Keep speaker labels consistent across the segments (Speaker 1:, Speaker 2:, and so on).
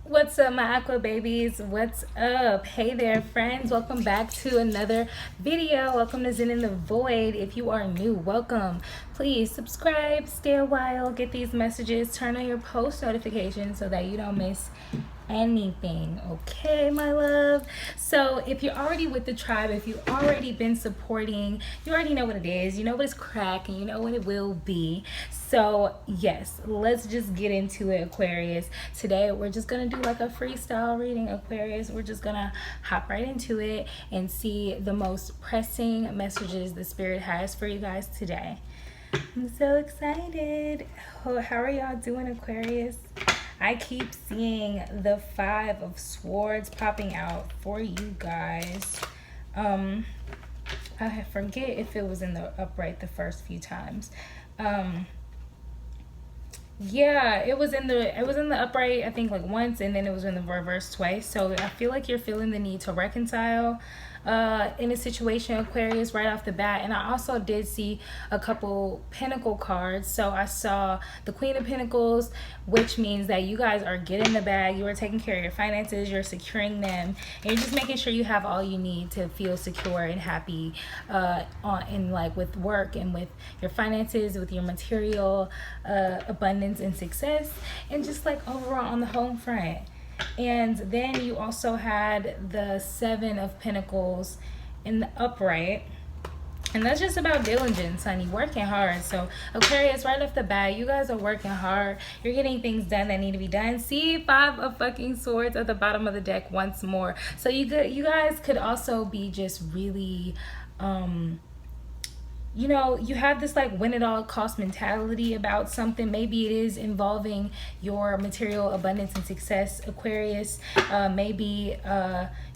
Speaker 1: What's up, my aqua babies? What's up? Hey there, friends. Welcome back to another video. Welcome to Zen in the Void. If you are new, welcome. Please subscribe, stay a while, get these messages, turn on your post notifications so that you don't miss anything. Okay, my love. So if you're already with the tribe, if you've already been supporting, you already know what it is, you know what it's cracking, you know what it will be. So yes, let's just get into it, Aquarius. Today we're just gonna do like a freestyle reading, Aquarius. We're just gonna hop right into it and see the most pressing messages the spirit has for you guys today. I'm so excited. How are y'all doing, Aquarius? I keep seeing the Five of Swords popping out for you guys. I forget if it was in the upright the first few times. Yeah, it was in the upright, I think, like once, and then it was in the reverse twice. So I feel like you're feeling the need to reconcile in a situation, Aquarius, right off the bat. And I also did see a couple Pentacle cards. So I saw the Queen of Pentacles, which means that you guys are getting the bag, you are taking care of your finances, you're securing them, and you're just making sure you have all you need to feel secure and happy with work and with your finances, with your material abundance and success, and just like overall on the home front. And then you also had the Seven of Pentacles in the upright. And that's just about diligence, honey, working hard. So Aquarius, right off the bat, you guys are working hard. You're getting things done that need to be done. See, Five of fucking Swords at the bottom of the deck once more. So you guys could also be just really you know, you have this like win it all cost mentality about something. Maybe it is involving your material abundance and success, Aquarius. Maybe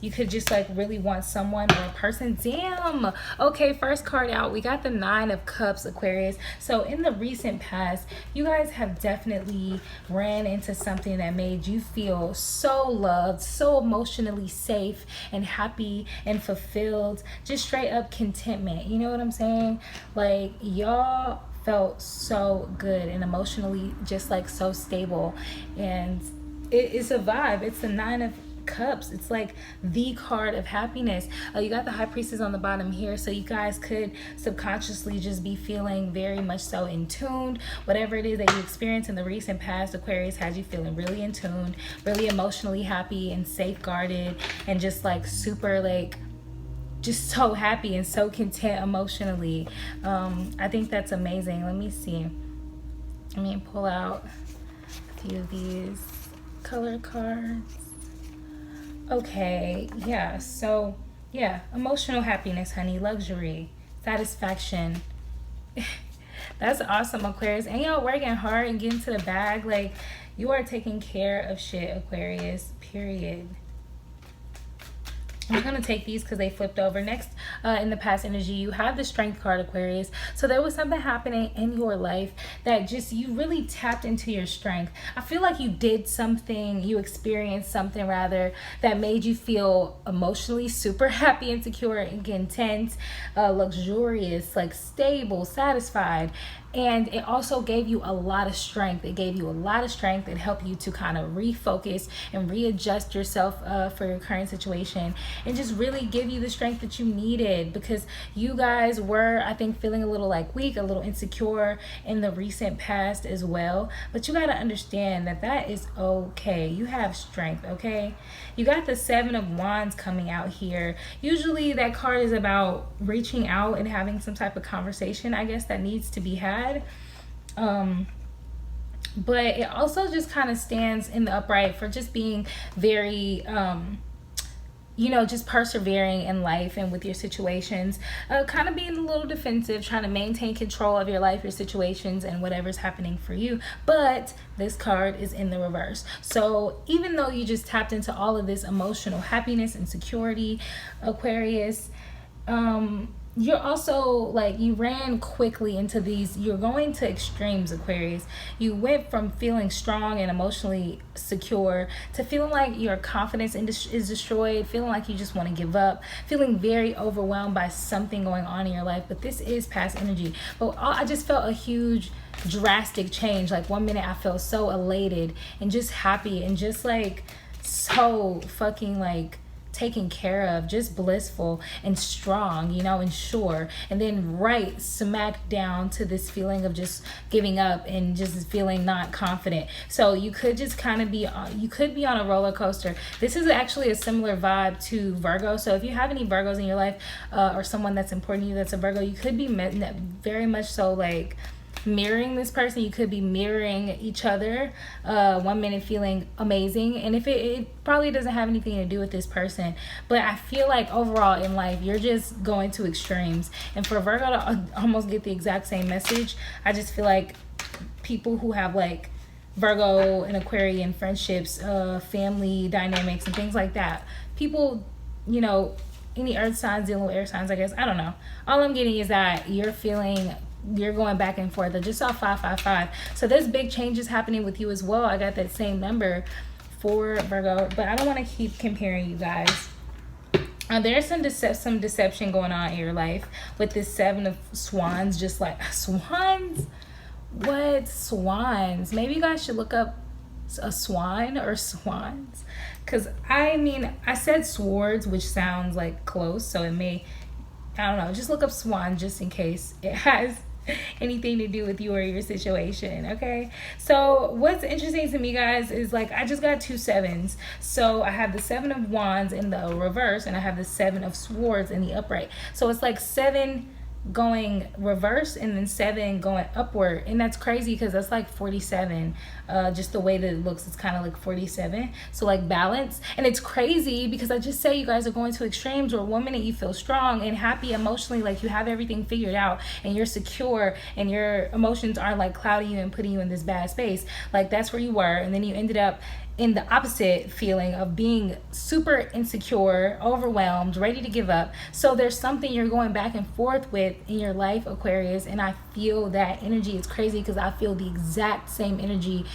Speaker 1: you could just like really want someone or a person. Damn. Okay, first card out, we got the Nine of Cups, Aquarius. So in the recent past, you guys have definitely ran into something that made you feel so loved, so emotionally safe and happy and fulfilled, just straight up contentment. You know what I'm saying? Like, y'all felt so good and emotionally just like so stable, and it's a vibe. It's the Nine of Cups. It's like the card of happiness. You got the High Priestess on the bottom here, so you guys could subconsciously just be feeling very much so in tune. Whatever it is that you experienced in the recent past, Aquarius has you feeling really in tune, really emotionally happy and safeguarded, and just like super like just so happy and so content emotionally. I think that's amazing. Let me see. Let me pull out a few of these color cards. Okay, yeah, so yeah, emotional happiness, honey, luxury, satisfaction. That's awesome, Aquarius. And y'all working hard and getting to the bag. Like, you are taking care of shit, Aquarius, period. I'm going to take these because they flipped over. Next, in the past energy, you have the Strength card, Aquarius. So there was something happening in your life that just, you really tapped into your strength. I feel like you did something, you experienced something rather, that made you feel emotionally super happy and secure and content, luxurious, like stable, satisfied. And it also gave you a lot of strength. It gave you a lot of strength. It helped you to kind of refocus and readjust yourself for your current situation, and just really give you the strength that you needed, because you guys were, I think, feeling a little like weak, a little insecure in the recent past as well. But you got to understand that that is okay. You have strength, okay? You got the Seven of Wands coming out here. Usually that card is about reaching out and having some type of conversation, I guess, that needs to be had. But it also just kind of stands in the upright for just being very you know, just persevering in life and with your situations, kind of being a little defensive, trying to maintain control of your life, your situations, and whatever's happening for you. But this card is in the reverse. So even though you just tapped into all of this emotional happiness and security, Aquarius, you're also like, you ran quickly into these, you're going to extremes, Aquarius. You went from feeling strong and emotionally secure to feeling like your confidence is destroyed, feeling like you just want to give up, feeling very overwhelmed by something going on in your life. But this is past energy. But I just felt a huge drastic change. Like, one minute I felt so elated and just happy and just like so fucking like taken care of, just blissful and strong, you know, and sure. And then right smack down to this feeling of just giving up and just feeling not confident. So you could just kind of be on, you could be on a roller coaster. This is actually a similar vibe to Virgo. So if you have any Virgos in your life, or someone that's important to you that's a Virgo, you could be very much so like mirroring this person. You could be mirroring each other. One minute feeling amazing, and if it probably doesn't have anything to do with this person, but I feel like overall in life you're just going to extremes. And for Virgo to almost get the exact same message, I just feel like people who have like Virgo and Aquarian friendships, family dynamics and things like that, people, you know, any earth signs dealing with air signs, I guess, I don't know. All I'm getting is that you're going back and forth. I just saw 555. So there's big changes happening with you as well. I got that same number for Virgo, but I don't want to keep comparing you guys. There's some deception going on in your life with this 7 of Swans. Just like swans, what swans? Maybe you guys should look up a swan or swans, because I mean, I said swords, which sounds like close, so it may, I don't know, just look up swan just in case it has anything to do with you or your situation. Okay, so what's interesting to me, guys, is like I just got 2 sevens. So I have the 7 of Wands in the reverse and I have the 7 of Swords in the upright. So it's like 7 going reverse and then 7 going upward, and that's crazy because that's like 47. Just the way that it looks, it's kind of like 47. So like balance. And it's crazy because I just say you guys are going to extremes where one minute you feel strong and happy emotionally, like you have everything figured out and you're secure and your emotions aren't like clouding you and putting you in this bad space. Like that's where you were, and then you ended up in the opposite feeling of being super insecure, overwhelmed, ready to give up. So there's something you're going back and forth with in your life, Aquarius, and I feel that energy. It's crazy because I feel the exact same energy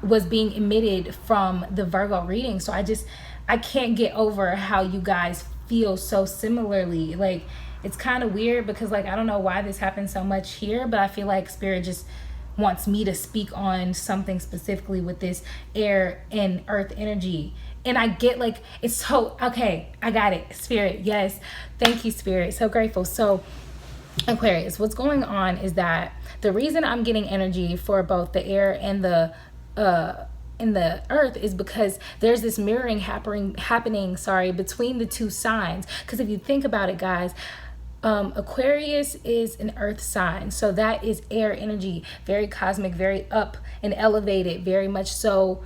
Speaker 1: was being emitted from the Virgo reading. So I can't get over how you guys feel so similarly. Like, it's kind of weird because like I don't know why this happens so much here, but I feel like Spirit just wants me to speak on something specifically with this air and earth energy. And I get like, it's so, okay, I got it. Spirit, yes. Thank you, Spirit. So grateful. So Aquarius, what's going on is that the reason I'm getting energy for both the air and the earth is because there's this mirroring happening between the two signs. Because if you think about it, guys, Aquarius is an earth sign, so that is air energy, very cosmic, very up and elevated, very much so,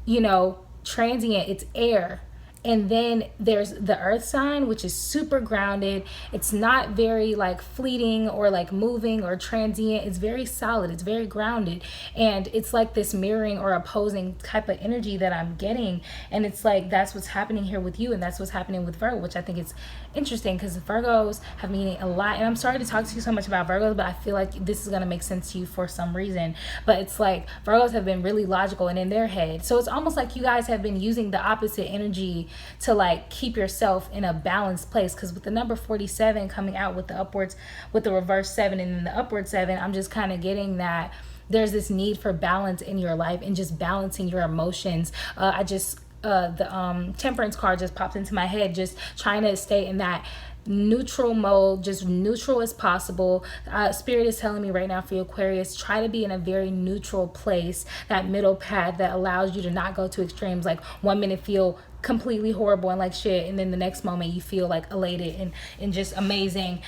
Speaker 1: you know, transient. It's air. And then there's the earth sign, which is super grounded. It's not very like fleeting or like moving or transient. It's very solid. It's very grounded. And it's like this mirroring or opposing type of energy that I'm getting. And it's like, that's what's happening here with you. And that's what's happening with Virgo, which I think is interesting because Virgos have meaning a lot. And I'm sorry to talk to you so much about Virgos, but I feel like this is going to make sense to you for some reason. But it's like Virgos have been really logical and in their head. So it's almost like you guys have been using the opposite energy to like keep yourself in a balanced place. Because with the number 47 coming out with the upwards, with the reverse 7 and then the upward 7, I'm just kind of getting that there's this need for balance in your life and just balancing your emotions. The temperance card just popped into my head, just trying to stay in that neutral mode, just neutral as possible. Spirit is telling me right now for you, Aquarius, try to be in a very neutral place, that middle path that allows you to not go to extremes. Like one minute feel completely horrible and like shit, and then the next moment you feel like elated and just amazing.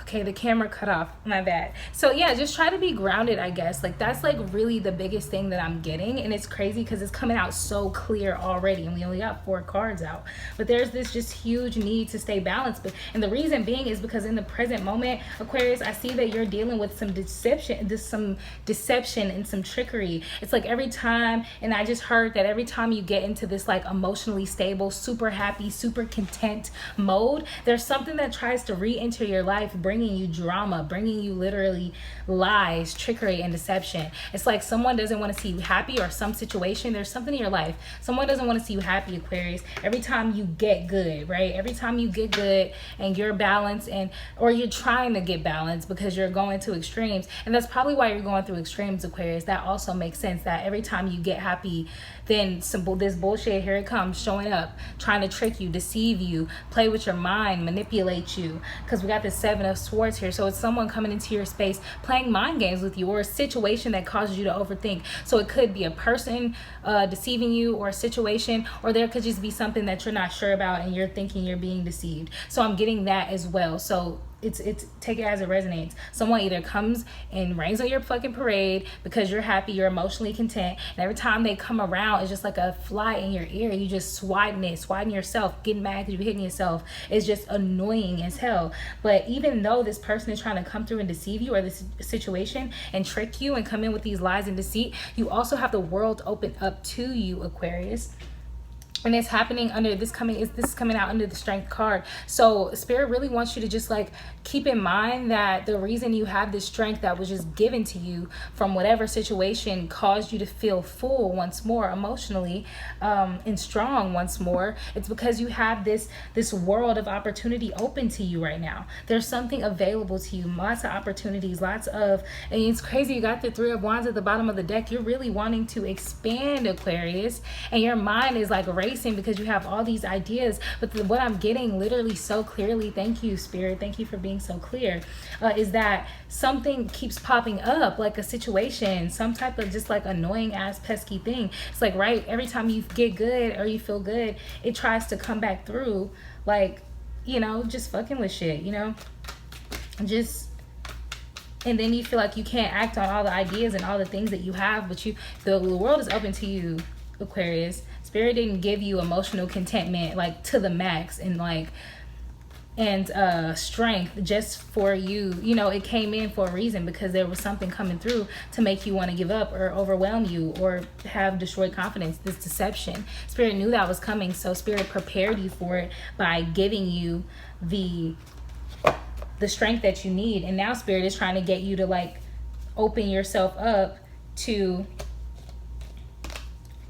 Speaker 1: Okay, the camera cut off, my bad. So yeah, just try to be grounded, I guess. Like that's like really the biggest thing that I'm getting, and it's crazy because it's coming out so clear already, and we only got 4 cards out. But there's this just huge need to stay balanced. But and the reason being is because in the present moment, Aquarius, I see that you're dealing with some deception, and some trickery. It's like every time, and I just heard that every time you get into this like emotionally stable, super happy, super content mode, there's something that tries to re-enter your life, bringing you drama, bringing you literally lies, trickery, and deception. It's like someone doesn't want to see you happy, or some situation, there's something in your life, someone doesn't want to see you happy, Aquarius. Every time you get good, right? Every time you get good and you're balanced, and or you're trying to get balanced because you're going to extremes, and that's probably why you're going through extremes, Aquarius. That also makes sense, that every time you get happy, then this bullshit, here it comes, showing up, trying to trick you, deceive you, play with your mind, manipulate you, because we got the 7 of Swords here. So it's someone coming into your space playing mind games with you, or a situation that causes you to overthink. So it could be a person deceiving you, or a situation, or there could just be something that you're not sure about and you're thinking you're being deceived. So I'm getting that as well. So it's take it as it resonates. Someone either comes and rains on your fucking parade because you're happy, you're emotionally content, and every time they come around, it's just like a fly in your ear. You just swatting yourself, getting mad because you're hitting yourself. It's just annoying as hell. But even though this person is trying to come through and deceive you, or this situation, and trick you and come in with these lies and deceit, you also have the world open up to you, Aquarius. And it's happening under this is coming out under the Strength card. So Spirit really wants you to just like keep in mind that the reason you have this strength that was just given to you from whatever situation caused you to feel full once more emotionally, and strong once more. It's because you have this world of opportunity open to you right now. There's something available to you, lots of opportunities, and it's crazy. You got the 3 of Wands at the bottom of the deck. You're really wanting to expand, Aquarius, and your mind is like racing because you have all these ideas. But what I'm getting literally so clearly, thank you, Spirit, thank you for being so clear, is that something keeps popping up, like a situation, some type of just like annoying ass pesky thing. It's like, right, every time you get good or you feel good, it tries to come back through, like, you know, just fucking with shit, you know, and then you feel like you can't act on all the ideas and all the things that you have. But the world is open to you, Aquarius. Spirit didn't give you emotional contentment like to the max, and strength just for you. You know, it came in for a reason, because there was something coming through to make you want to give up or overwhelm you or have destroyed confidence, this deception. Spirit knew that was coming, so Spirit prepared you for it by giving you the strength that you need. And now Spirit is trying to get you to like open yourself up to,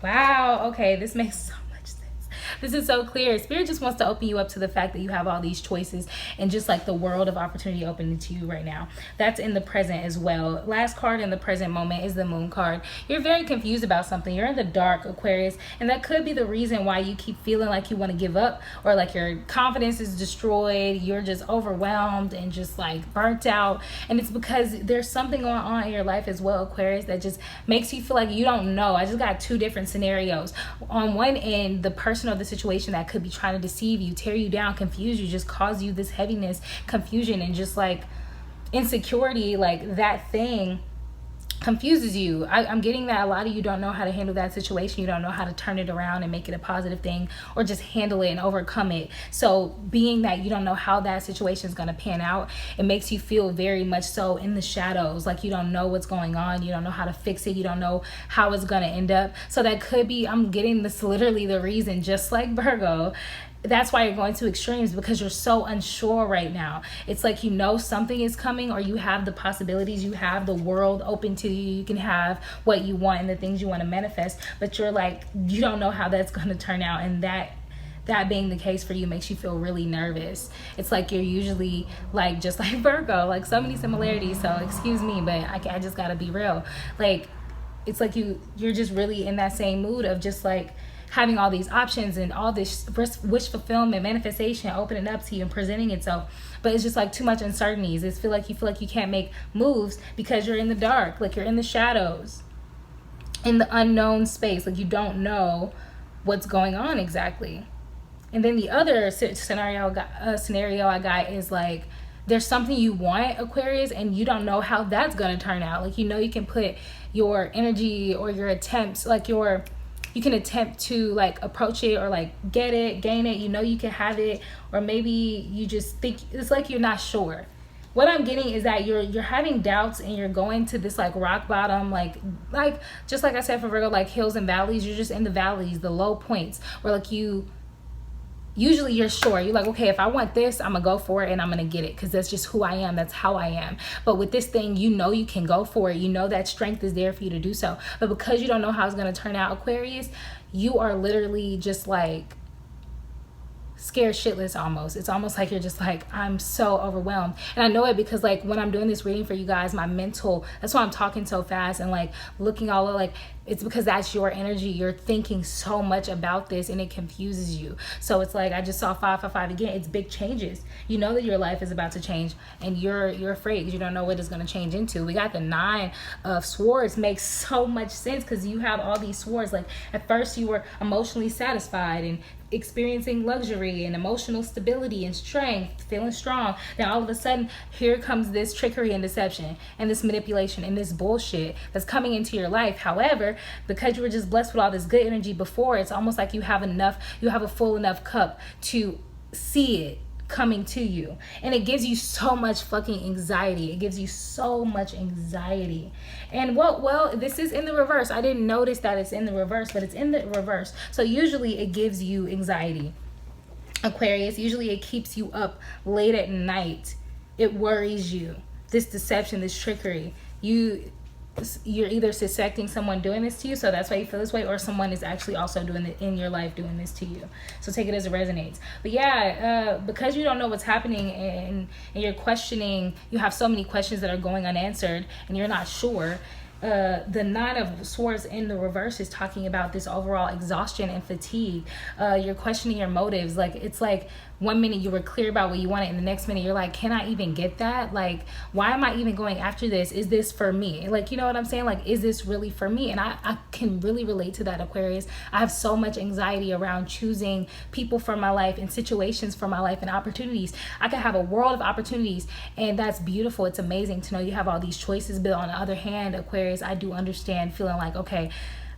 Speaker 1: wow, okay, this makes so much sense. This is so clear. Spirit just wants to open you up to the fact that you have all these choices, and just like the world of opportunity opening to you right now. That's in the present as well. Last card in the present moment is the Moon card. You're very confused about something. You're in the dark, Aquarius, and that could be the reason why you keep feeling like you want to give up, or like your confidence is destroyed. You're just overwhelmed and just like burnt out, and it's because there's something going on in your life as well, Aquarius, that just makes you feel like you don't know. I just got 2 different scenarios. On one end, the person or the situation that could be trying to deceive you, tear you down, confuse you, just cause you this heaviness, confusion, and just like insecurity, like that thing confuses you. I'm getting that a lot of you don't know how to handle that situation. You don't know how to turn it around and make it a positive thing, or just handle it and overcome it. So being that you don't know how that situation is going to pan out, it makes you feel very much so in the shadows, like you don't know what's going on, you don't know how to fix it, you don't know how it's going to end up. So that could be, I'm getting this literally the reason, just like Virgo, that's why you're going to extremes, because you're so unsure right now. It's like, you know, something is coming, or you have the possibilities, you have the world open to you, you can have what you want and the things you want to manifest, but you're like, you don't know how that's going to turn out. And that being the case for you makes you feel really nervous. It's like you're usually like, just like Virgo, like so many similarities, so excuse me, but I just gotta be real. Like, it's like you're just really in that same mood of just like having all these options and all this wish fulfillment, manifestation opening up to you and presenting itself, but it's just like too much uncertainties. It's you feel like you can't make moves because you're in the dark, like you're in the shadows, in the unknown space, like you don't know what's going on exactly. And then the other scenario I got is like there's something you want, Aquarius, and you don't know how that's going to turn out. Like, you know, you can put your energy or your attempts, like you can attempt to like approach it or like get it, gain it, you know, you can have it, or maybe you just think it's like you're not sure. What I'm getting is that you're having doubts and you're going to this like rock bottom, like just like I said for Virgo, like hills and valleys. You're just in the valleys, the low points, where like usually you're sure, you're like, okay, if I want this, I'm gonna go for it and I'm gonna get it, because that's just who I am, that's how I am. But with this thing, you know, you can go for it, you know that strength is there for you to do so. But because you don't know how it's gonna turn out, Aquarius, you are literally just like scared shitless almost. It's almost like you're just like, I'm so overwhelmed. And I know it because like when I'm doing this reading for you guys, my mental, that's why I'm talking so fast and like looking all like, it's because that's your energy. You're thinking so much about this and it confuses you. So it's like, I just saw 555 again. It's big changes. You know that your life is about to change and you're afraid because you don't know what it's going to change into. We got the 9 of Swords. Makes so much sense because you have all these swords. Like at first you were emotionally satisfied and experiencing luxury and emotional stability and strength, feeling strong. Then all of a sudden, here comes this trickery and deception and this manipulation and this bullshit that's coming into your life. However, because you were just blessed with all this good energy before, it's almost like you have a full enough cup to see it coming to you, and it gives you so much fucking anxiety. It gives you so much anxiety. And well, this is in the reverse. I didn't notice that it's in the reverse, but it's in the reverse. So usually it gives you anxiety, Aquarius. Usually it keeps you up late at night. It worries you. This deception, this trickery. You're either suspecting someone doing this to you, so that's why you feel this way, or someone is actually also doing it in your life, doing this to you. So take it as it resonates. But yeah, because you don't know what's happening and you're questioning, you have so many questions that are going unanswered and you're not sure. The 9 of Swords in the reverse is talking about this overall exhaustion and fatigue. You're questioning your motives. Like, it's like one minute you were clear about what you wanted and the next minute you're like, can I even get that? Like, why am I even going after this? Is this for me? Like, you know what I'm saying? Like, is this really for me? And I can really relate to that, Aquarius. I have so much anxiety around choosing people for my life and situations for my life and opportunities. I could have a world of opportunities and that's beautiful. It's amazing to know you have all these choices. But on the other hand, Aquarius, I do understand feeling like, okay,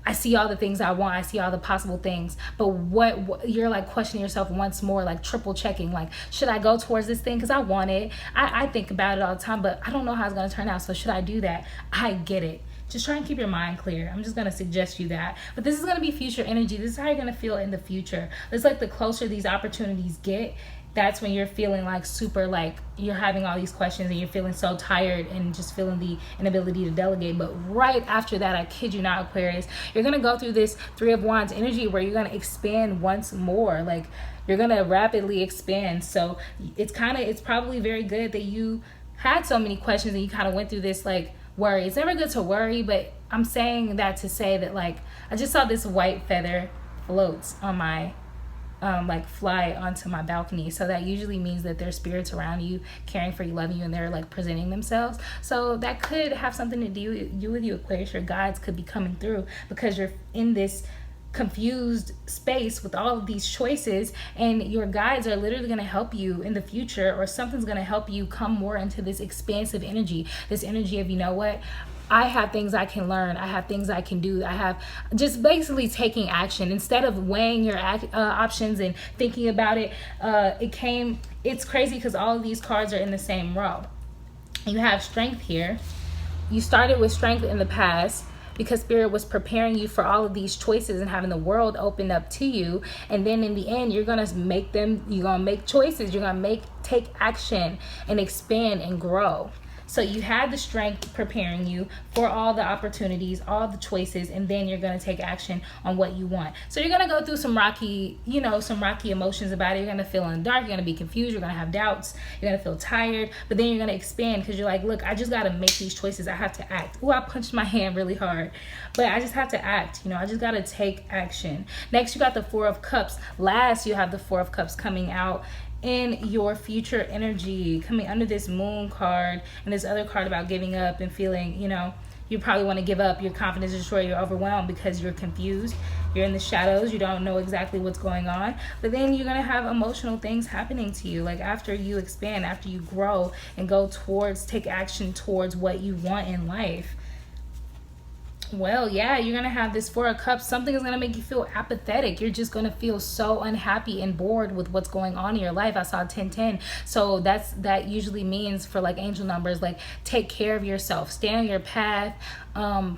Speaker 1: I see all the things I want. I see all the possible things. But what you're like questioning yourself once more, like triple checking, like, should I go towards this thing? Because I want it. I think about it all the time, but I don't know how it's going to turn out. So should I do that? I get it. Just try and keep your mind clear. I'm just going to suggest you that. But this is going to be future energy. This is how you're going to feel in the future. It's like the closer these opportunities get, that's when you're feeling like super, like you're having all these questions and you're feeling so tired and just feeling the inability to delegate. But right after that, I kid you not, Aquarius, you're going to go through this 3 of Wands energy where you're going to expand once more. Like, you're going to rapidly expand. So it's probably very good that you had so many questions and you kind of went through this like worry. It's never good to worry, but I'm saying that to say that, like, I just saw this white feather floats on my like fly onto my balcony. So that usually means that there's spirits around you caring for you, loving you, and they're like presenting themselves. So that could have something to do with you, Aquarius. Your guides could be coming through because you're in this confused space with all of these choices, and your guides are literally going to help you in the future, or something's going to help you come more into this expansive energy, this energy of, you know what, I have things I can learn. I have things I can do. I have just basically taking action instead of weighing your options and thinking about it. It's crazy because all of these cards are in the same row. You have strength here. You started with strength in the past because Spirit was preparing you for all of these choices and having the world open up to you. And then in the end, you're going to make choices. You're going to take action and expand and grow. So you had the strength preparing you for all the opportunities, all the choices, and then you're going to take action on what you want. So you're going to go through some rocky emotions about it. You're going to feel in the dark. You're going to be confused. You're going to have doubts. You're going to feel tired. But then you're going to expand because you're like, look, I just got to make these choices. I have to act. Oh, I punched my hand really hard. But I just have to act. I just got to take action. Next, you got the 4 of Cups. Last, you have the 4 of Cups coming out in your future energy, coming under this Moon card and this other card about giving up and feeling, you probably want to give up. Your confidence is destroyed. You're overwhelmed because you're confused. you're in the shadows, you don't know exactly what's going on. But then you're gonna have emotional things happening to you, like after you expand, after you grow and go towards, take action towards what you want in life. Well, yeah, you're gonna have this Four of Cups. Something is gonna make you feel apathetic. You're just gonna feel so unhappy and bored with what's going on in your life. I saw 1010. So that usually means, for like angel numbers, like take care of yourself, stay on your path,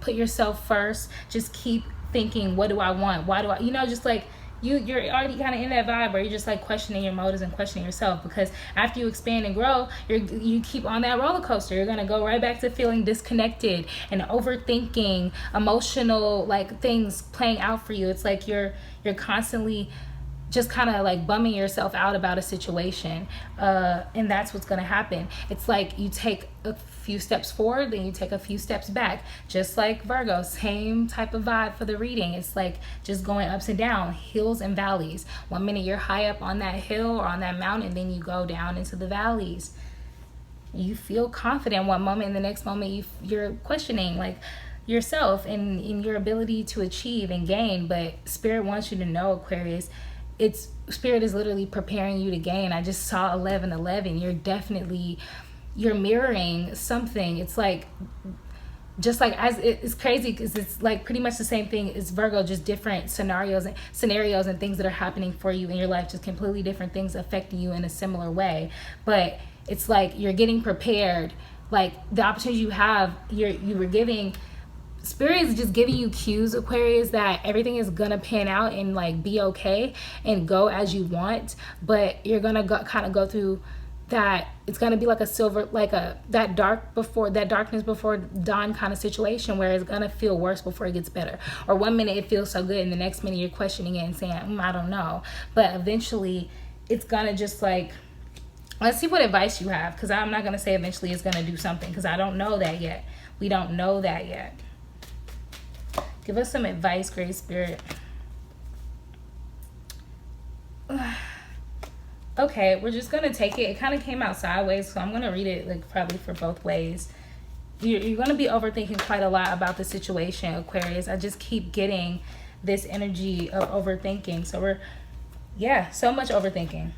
Speaker 1: put yourself first. Just keep thinking, what do I want? Why do I, just like you're already kind of in that vibe where you're just like questioning your motives and questioning yourself, because after you expand and grow, you keep on that roller coaster. You're gonna go right back to feeling disconnected and overthinking, emotional like things playing out for you. It's like you're constantly just kind of like bumming yourself out about a situation, and that's what's going to happen. It's like you take a few steps forward, then you take a few steps back, just like Virgo. Same type of vibe for the reading. It's like just going ups and down, hills and valleys. One minute you're high up on that hill or on that mountain, then you go down into the valleys. You feel confident one moment, and the next moment you're questioning like yourself and in your ability to achieve and gain. But Spirit wants you to know, Aquarius, Spirit is literally preparing you to gain. I just saw 1111. You're mirroring something. It's like, just like, as it's crazy because it's like pretty much the same thing as Virgo, just different scenarios and things that are happening for you in your life, just completely different things affecting you in a similar way. But it's like you're getting prepared. Like the opportunities you have, you were giving. Spirit is just giving you cues, Aquarius, that everything is gonna pan out and like be okay and go as you want. But you're gonna kind of go through that. It's gonna be like a silver, like that darkness before dawn kind of situation, where it's gonna feel worse before it gets better. Or one minute it feels so good, and the next minute you're questioning it and saying, I don't know. But eventually, it's gonna just like. Let's see what advice you have, because I'm not gonna say eventually it's gonna do something, because I don't know that yet. We don't know that yet. Give us some advice, Great Spirit. Okay, we're just going to take it. It kind of came out sideways, so I'm going to read it like probably for both ways. You're going to be overthinking quite a lot about the situation, Aquarius. I just keep getting this energy of overthinking. So so much overthinking.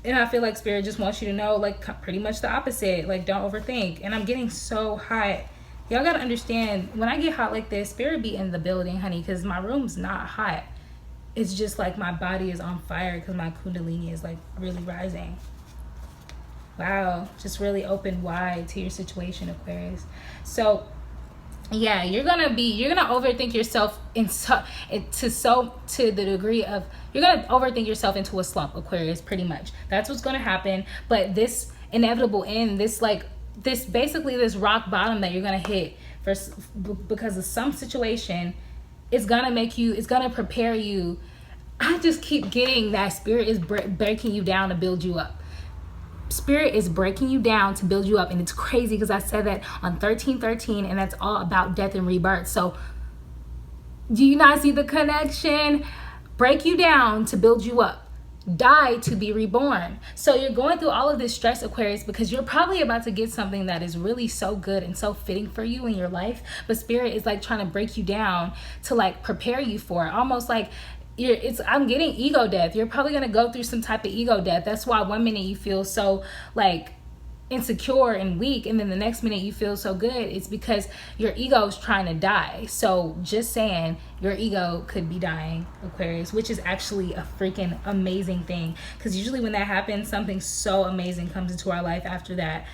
Speaker 1: And I feel like Spirit just wants you to know, like, pretty much the opposite. Like, don't overthink. And I'm getting so hot. Y'all gotta understand, when I get hot like this, Spirit be in the building, honey, because my room's not hot. It's just like my body is on fire because my kundalini is like really rising. Wow, just really open wide to your situation, Aquarius. So yeah, you're gonna overthink yourself to the degree of, you're gonna overthink yourself into a slump, Aquarius, pretty much. That's what's gonna happen. But this inevitable end, this rock bottom that you're gonna hit because of some situation, it's gonna prepare you. I just keep getting that Spirit is breaking you down to build you up. Spirit is breaking you down to build you up. And it's crazy because I said that on 1313, and that's all about death and rebirth. So do you not see the connection? Break you down to build you up. Die to be reborn. So you're going through all of this stress, Aquarius, because you're probably about to get something that is really so good and so fitting for you in your life. But Spirit is like trying to break you down to like prepare you for it. Almost like I'm getting ego death. You're probably going to go through some type of ego death. That's why one minute you feel so like insecure and weak, and then the next minute you feel so good. It's because your ego is trying to die. So just saying, your ego could be dying, Aquarius, which is actually a freaking amazing thing, because usually when that happens, something so amazing comes into our life after that,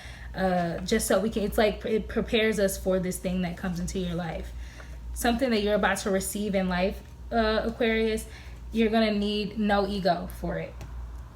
Speaker 1: just so we can, it's like it prepares us for this thing that comes into your life, something that you're about to receive in life, Aquarius. You're gonna need no ego for it.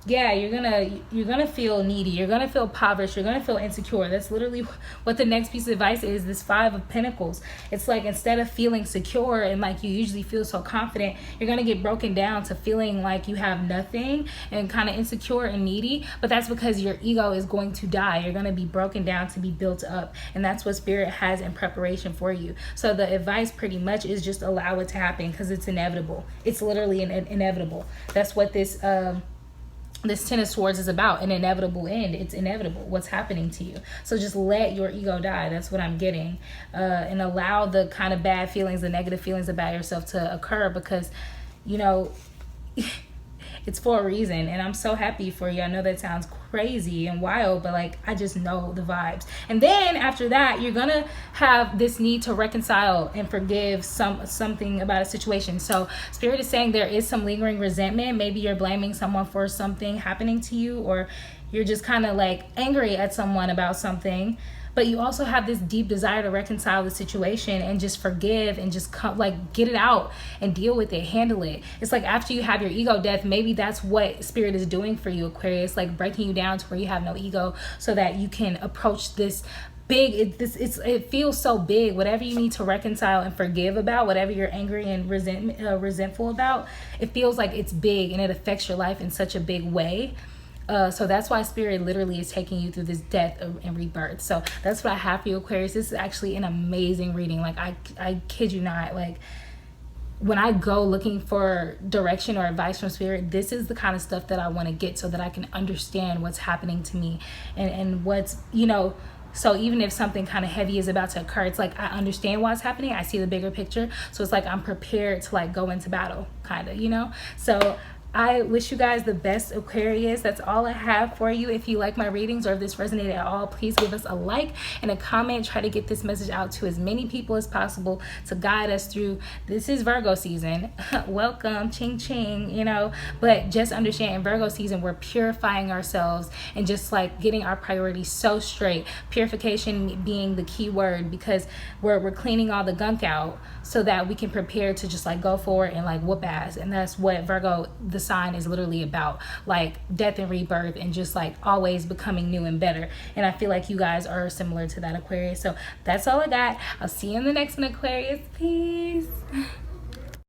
Speaker 1: Yeah, you're gonna feel needy, you're gonna feel impoverished, you're gonna feel insecure. That's literally what the next piece of advice is, this Five of Pentacles. It's like, instead of feeling secure and like you usually feel so confident, you're gonna get broken down to feeling like you have nothing and kind of insecure and needy. But that's because your ego is going to die. You're gonna be broken down to be built up, and that's what Spirit has in preparation for you. So the advice pretty much is just allow it to happen, because it's inevitable. It's literally inevitable. That's what this this Ten of Swords is about an inevitable end. It's inevitable what's happening to you. So just let your ego die. That's what I'm getting. And allow the kind of bad feelings, the negative feelings about yourself to occur, because, you know, it's for a reason. And I'm so happy for you. I know that sounds crazy and wild, but like, I just know the vibes. And then after that, you're gonna have this need to reconcile and forgive something about a situation. So Spirit is saying there is some lingering resentment. Maybe you're blaming someone for something happening to you, or you're just kind of like angry at someone about something. But you also have this deep desire to reconcile the situation and just forgive and just get it out and deal with it, handle it. It's like after you have your ego death, maybe that's what Spirit is doing for you, Aquarius, like breaking you down to where you have no ego, so that you can approach this big, it feels so big. Whatever you need to reconcile and forgive about, whatever you're angry and resentful about, it feels like it's big and it affects your life in such a big way. So that's why Spirit literally is taking you through this death and rebirth. So that's what I have for you, Aquarius. This is actually an amazing reading. Like, I kid you not. Like, when I go looking for direction or advice from Spirit, this is the kind of stuff that I want to get, so that I can understand what's happening to me and what's, you know. So even if something kind of heavy is about to occur, it's like I understand what's happening. I see the bigger picture. So it's like I'm prepared to like go into battle, kind of, you know. So I wish you guys the best, Aquarius. That's all I have for you. If you like my readings, or if this resonated at all, please give us a like and a comment. Try to get this message out to as many people as possible to guide us through. This is Virgo season. Welcome, ching ching, you know. But just understand, in Virgo season, we're purifying ourselves and just like getting our priorities so straight. Purification being the key word, because we're cleaning all the gunk out, so that we can prepare to just like go forward and like whoop ass. And that's what Virgo, the sign, is literally about, like death and rebirth, and just like always becoming new and better. And I feel like you guys are similar to that, Aquarius. So that's all I got. I'll see you in the next one, Aquarius. Peace.